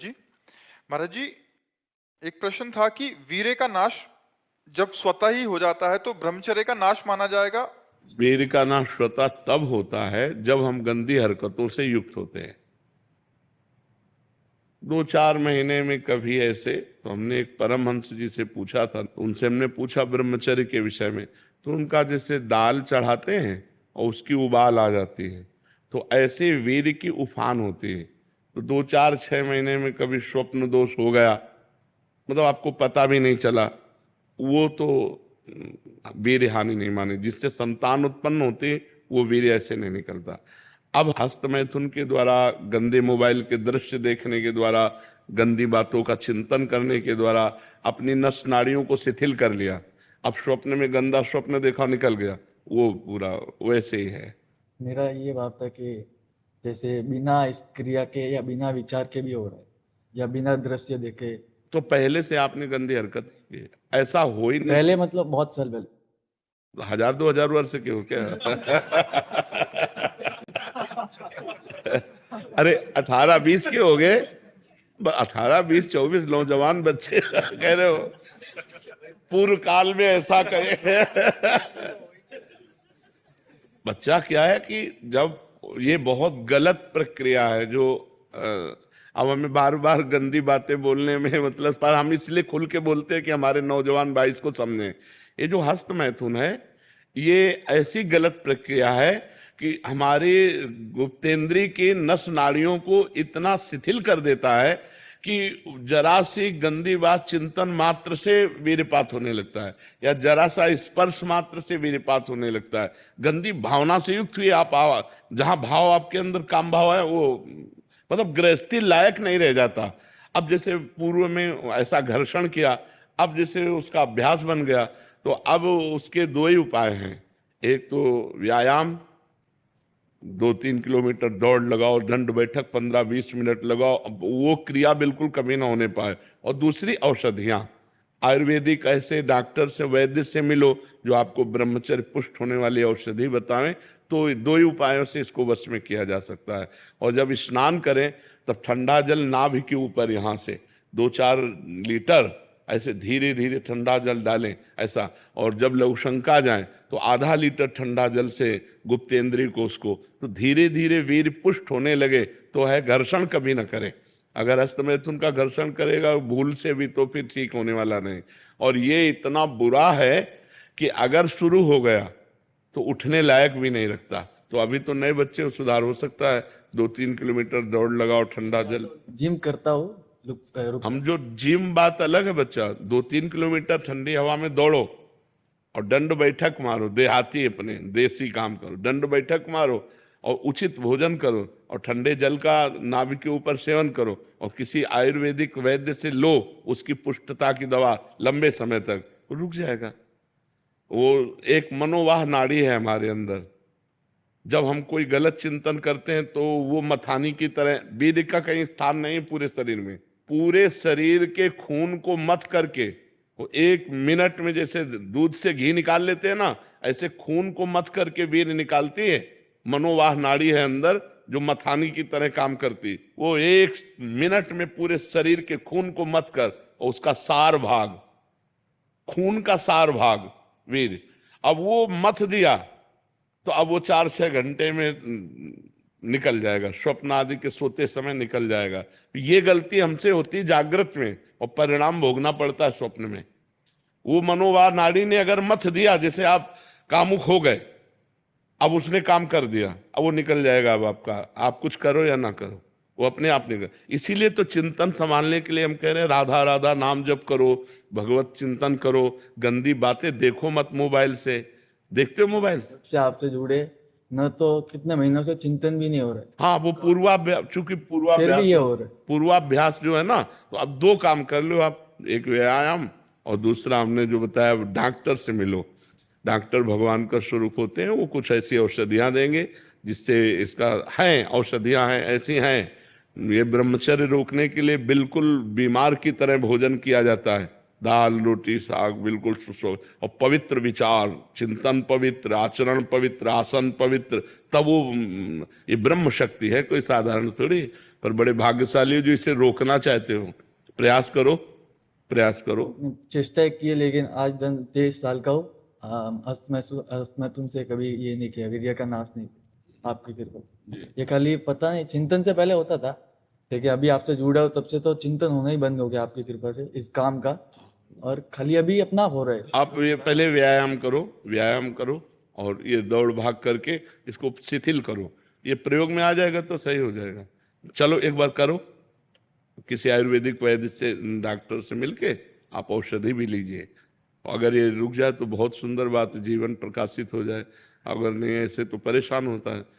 महाराज जी, एक प्रश्न था कि वीर्य का नाश जब स्वतः ही हो जाता है तो ब्रह्मचर्य का नाश माना जाएगा। वीर्य का नाश स्वतः तब होता है जब हम गंदी हरकतों से युक्त होते हैं। 2-4 महीने में कभी ऐसे, तो हमने एक परमहंस जी से पूछा था, उनसे हमने पूछा ब्रह्मचर्य के विषय में, तो उनका जैसे दाल चढ़ाते हैं और उसकी उबाल आ जाती है, तो ऐसे वीर्य की उफान होती है। तो 2-4-6 महीने में कभी स्वप्न दोष हो गया, मतलब आपको पता भी नहीं चला, वो तो वीर्य हानि नहीं माने। जिससे संतान उत्पन्न होती वो वीर्य ऐसे नहीं निकलता। अब हस्त मैथुन के द्वारा, गंदे मोबाइल के दृश्य देखने के द्वारा, गंदी बातों का चिंतन करने के द्वारा अपनी नस नाड़ियों को शिथिल कर लिया। अब स्वप्न में गंदा स्वप्न देखा, निकल गया, वो पूरा वैसे ही है। मेरा ये बात था कि जैसे बिना इस क्रिया के या बिना विचार के भी हो रहा है या बिना दृश्य देखे। तो पहले से आपने गंदी हरकत की है, ऐसा हो ही नहीं। पहले मतलब बहुत साल पहले, 1000-2000 वर्ष के हो क्या? अरे 18-20 के हो गए, 18-20-24 नौजवान बच्चे कह रहे हो पूर्व काल में ऐसा कहे। बच्चा क्या है कि जब ये बहुत गलत प्रक्रिया है जो अब हमें बार बार गंदी बातें बोलने में मतलब, पर हम इसलिए खुल के बोलते हैं कि हमारे नौजवान भाई इसको समझें। ये जो हस्त मैथुन है, ये ऐसी गलत प्रक्रिया है कि हमारे गुप्तेंद्री की नस नाड़ियों को इतना शिथिल कर देता है कि जरा सी गंदी बात चिंतन मात्र से वीर्यपात होने लगता है, या जरा सा स्पर्श मात्र से वीर्यपात होने लगता है। गंदी भावना से युक्त हुई आप जहां भाव आपके अंदर काम भाव है, वो मतलब गृहस्थी लायक नहीं रह जाता। अब जैसे पूर्व में ऐसा घर्षण किया, अब जैसे उसका अभ्यास बन गया, तो अब उसके 2 ही उपाय हैं। एक तो व्यायाम, 2-3 किलोमीटर दौड़ लगाओ, दंड बैठक 15-20 मिनट लगाओ, अब वो क्रिया बिल्कुल कभी ना होने पाए। और दूसरी औषधियां, आयुर्वेदिक ऐसे डॉक्टर से, वैद्य से मिलो जो आपको ब्रह्मचर्य पुष्ट होने वाली औषधि बताएं, तो 2 ही उपायों से इसको वश में किया जा सकता है। और जब स्नान करें तब ठंडा जल नाभि के ऊपर यहाँ से 2-4 लीटर ऐसे धीरे धीरे ठंडा जल डालें ऐसा, और जब लघुशंका जाएं तो आधा लीटर ठंडा जल से गुप्तेंद्री को उसको, तो धीरे धीरे वीर्य पुष्ट होने लगे तो है। घर्षण कभी ना करें, अगर हस्तमैथुन का घर्षण करेगा भूल से भी तो फिर ठीक होने वाला नहीं। और ये इतना बुरा है कि अगर शुरू हो गया तो उठने लायक भी नहीं रखता। तो अभी तो नए बच्चे सुधार हो सकता है, 2-3 किलोमीटर दौड़ लगाओ, ठंडा जल। जिम करता हूँ, हम जो जिम बात अलग है बच्चा, 2-3 किलोमीटर ठंडी हवा में दौड़ो और दंड बैठक मारो, देहाती अपने देसी काम करो, दंड बैठक मारो और उचित भोजन करो और ठंडे जल का नाभि के ऊपर सेवन करो और किसी आयुर्वेदिक वैद्य से लो उसकी पुष्टता की दवा, लंबे समय तक रुक जाएगा। वो एक मनोवाह नाड़ी है हमारे अंदर, जब हम कोई गलत चिंतन करते हैं तो वो मथानी की तरह, वीर्य का कहीं स्थान नहीं पूरे शरीर में, पूरे शरीर के खून को मथ करके वो 1 मिनट में जैसे दूध से घी निकाल लेते हैं ना, ऐसे खून को मथ करके वीर्य निकालती है। मनोवाह नाड़ी है अंदर जो मथानी की तरह काम करती, वो 1 मिनट में पूरे शरीर के खून को मथ कर, और उसका सार भाग, खून का सार भाग वीर्य, अब वो मथ दिया तो अब वो 4-6 घंटे में निकल जाएगा, स्वप्न आदि के सोते समय निकल जाएगा। ये गलती हमसे होती है जागृत में और परिणाम भोगना पड़ता है स्वप्न में। वो मनोवाह नाड़ी ने अगर मथ दिया, जैसे आप कामुक हो गए, अब उसने काम कर दिया, अब वो निकल जाएगा। अब आपका, आप कुछ करो या ना करो, वो अपने आप निकल। इसीलिए तो चिंतन संभालने के लिए हम कह रहे हैं राधा राधा नाम जप करो, भगवत चिंतन करो, गंदी बातें देखो मत मोबाइल से। देखते हो मोबाइल से आपसे जुड़े न, तो कितने महीनों से चिंतन भी नहीं हो रहा है। हाँ, वो पूर्वाभ्यास, चूंकि फिर भी ये हो रहा है। पूर्वाभ्यास जो है ना, तो अब 2 काम कर लो आप, एक व्यायाम और दूसरा हमने जो बताया डॉक्टर से मिलो। डॉक्टर भगवान का स्वरूप होते हैं, वो कुछ ऐसी औषधियां देंगे जिससे इसका है, औषधियां हैं ऐसी हैं। ये ब्रह्मचर्य रोकने के लिए बिल्कुल बीमार की तरह भोजन किया जाता है, दाल रोटी साग बिल्कुल और पवित्र विचार, चिंतन पवित्र, आचरण पवित्र, आसन पवित्र, तब वो ये ब्रह्म शक्ति है, कोई साधारण थोड़ी। पर बड़े भाग्यशाली हो जो इसे रोकना चाहते हो। प्रयास करो, प्रयास करो। चेष्टा की है, लेकिन आज 23 साल का हूँ। अस्तमैथुन से कभी ये नहीं किया, वीर्य का नाश नहीं किया, आपकी कृपा। ये खाली पता नहीं, चिंतन से पहले होता था, लेकिन अभी आपसे जुड़ा हो तब से तो चिंतन होना ही बंद हो गया आपकी कृपा से इस काम का, और खाली अभी अपना हो रहा है। आप ये पहले व्यायाम करो, व्यायाम करो, और ये दौड़ भाग करके इसको शिथिल करो। ये प्रयोग में आ जाएगा तो सही हो जाएगा। चलो एक बार करो, किसी आयुर्वेदिक वैद्य से, डॉक्टर से मिलके आप औषधि भी लीजिए। अगर ये रुक जाए तो बहुत सुंदर बात, जीवन प्रकाशित हो जाए। अगर नहीं ऐसे तो परेशान होता है।